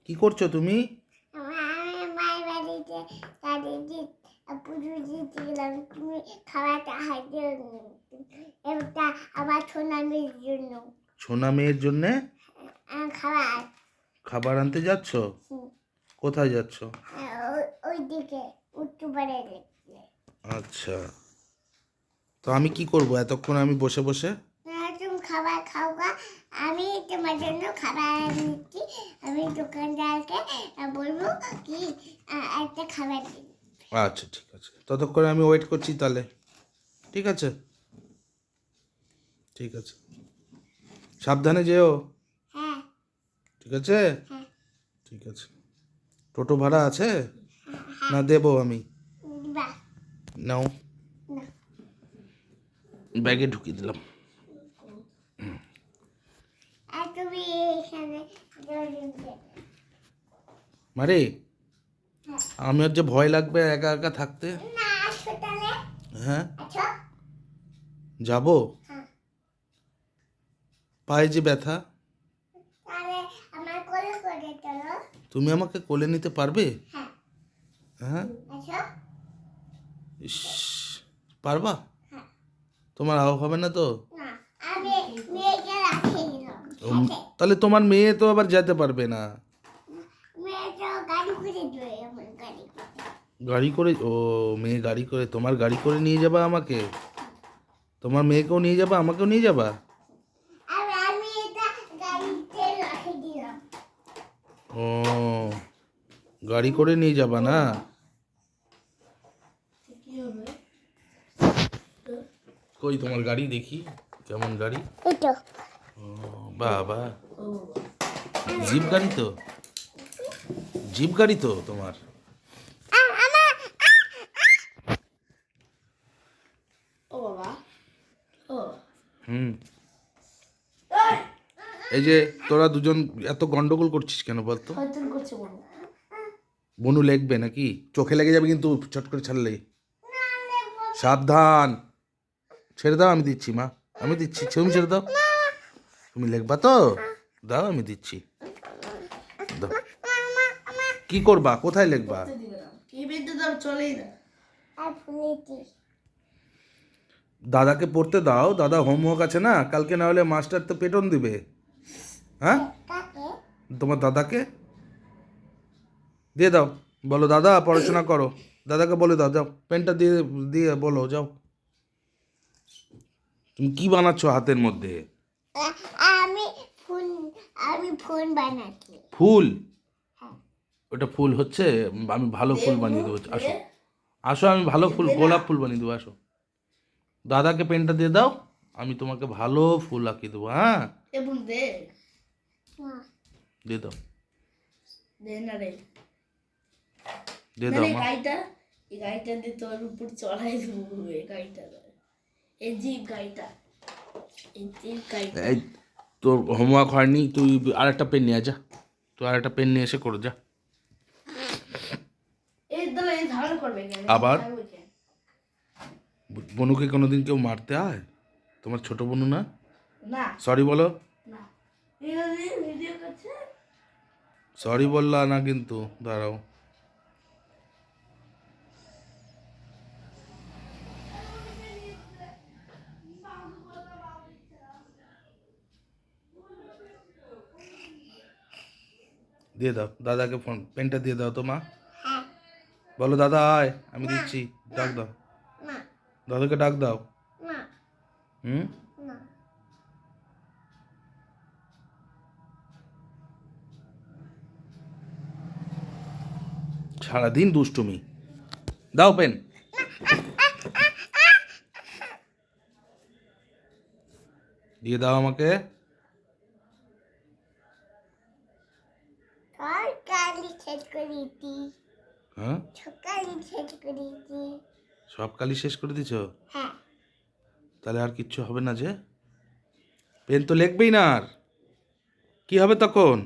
কি করছো তুমি? আমি মায়ের বাড়িতে দাদিজি পুজো দিতে গেলাম। তুমি খাওয়াটা হাতে এটা আমার ছোনা মেয়ের জন্য। সোনা মেয়ের জন্যে খাবার খাবার আনতে যাচ্ছ? কোথায় যাচ্ছ? ওই দিকে উত্তর পাড়ে দেখতে। আচ্ছা, তো আমি কি করব এতক্ষণ আমি বসে বসে? তুমি খাবার খাও গা, আমি তোমার জন্য খাবার নিচ্ছি। আমি দোকানদারকে বলবো কি একটা খাবার দিন। আচ্ছা ঠিক আছে, ততক্ষণে আমি ওয়েট করছি তাহলে। ঠিক আছে ঠিক আছে, সাবধানে যেও। হ্যাঁ ঠিক আছে হ্যাঁ ঠিক আছে। টোটো ভাড়া আছে না দেবো আমি? দিবা নাও, না। ব্যাগে ঢুকিয়ে দিলাম। আর তুমি এখানে মারে, হ্যাঁ। আমার যে ভয় লাগবে একা একা থাকতে। না হাসপাতালে হ্যাঁ আচ্ছা যাবো, হ্যাঁ। পায়ে যে ব্যথা। তাহলে আমার কোলে করে চলো। তুমি আমাকে কোলে নিতে পারবে? হ্যাঁ হ্যাঁ আচ্ছা ইস, পারবা? হ্যাঁ। তোমার আও হবে না তো? না আমি মেয়েকে রাখি দিলাম সাথে। তাহলে তোমার মেয়ে তো আবার যেতে পারবে না। মেয়েটা গাড়ি করে দেবে আমার গাড়ি করে। গাড়ি করে? ও, মেয়ে গাড়ি করে, তোমার গাড়ি করে নিয়ে যাবা আমাকে? তোমার মেয়েকেও নিয়ে যাবা আমাকেও নিয়ে যাবা? আর আমি এটা গাড়িতে রাখি দিলাম। ও, গাড়ি করে নিয়ে যাবা না? কই তোমার গাড়ি দেখি, কেমন গাড়ি? এই তো ও বাবা, জিপ গাড়ি তো, জিপ গাড়ি তো তোমার। আমার ও বাবা, ও হুম, এই যে তোরা দুজন এত গন্ডগোল করছিস কেন বলতো? হয়তো করছে বলো। বনু লেগবে নাকি? চোখে লেগে যাবে কিন্তু চট করে ছাড়লে। সাবধান, ছেড়ে দাও, আমি দিচ্ছি মা, আমি দিচ্ছি, তুমি ছেড়ে দাও। তুমি লেখবা তো? দাও আমি দিচ্ছি, দাও। কি করবা, কোথায় লেখবা? দিবে না, কি বেঁধে দাও চলেই না। আর ফুলেছি দাদাকে পড়তে দাও, দাদা হোমওয়ার্ক আছে না কালকে, না হলে মাস্টার তো পেটন দিবে। হ্যাঁ, কাকে তোমার দাদাকে দিয়ে দাও, বলো দাদা পড়াশোনা করো। দাদাকে বলে দাও, যাও পেনটা দিয়ে দিয়ে বলো, যাও। তুমি কি বানাচ্ছ হাতের মধ্যে? আমি ফোন আমি ফোন বানাচ্ছি। ফুল? হ্যাঁ ওটা ফুল হচ্ছে? আমি ভালো ফুল বানিয়ে দেবো, আসো আসো, আমি ভালো ফুল, গোলাপ ফুল বানিয়ে দেবো, আসো। দাদাকে পেনটা দিয়ে দাও, আমি তোমাকে ভালো ফুল আঁকিয়ে দেবো। হ্যাঁ, এবং দে না দিয়ে দাও, দে না রে, দিয়ে না দাও রে মা। গাড়িটা, এই গাড়িটা দিয়ে তোর উপর চড়াই দেবো। এই গাড়িটা, এই জিপ গাড়িটা, এই জিপ গাড়িটা। এই তোর হোমওয়ার্ক হয়নি, তুই আরেকটা পেন নিয়ে যা, তুই আরেকটা পেন নিয়ে এসে করে যা। এই দলে এই ধারণ করবে কেন? আবার? থাকবে কেন? বনুকে কোনোদিন কেউ মারতে হয়? তোমার ছোট বনু না? না সরি বলো, না, এই ভিডিও করছে। সরি বললা না কিন্তু, দাঁড়াও। দিয়ে দাও দাদাকে, ফোন পেনটা দিয়ে দাও তো মা। হ্যাঁ বলো দাদা আয়, আমি দিচ্ছি, ডাক দাও, না দাদাকে ডাক দাও। না হুম, না সারাদিন দুষ্টুমি, দাও পেন। দিয়ে দাও আমাকে। সকালে শেষ করেছি। হ্যাঁ, সকালে শেষ করেছি। সব কালি শেষ করে দিছো? হ্যাঁ তাহলে আর কিচ্ছু হবে না যে? পেন তো লিখবেই না আর, কি হবে তখন?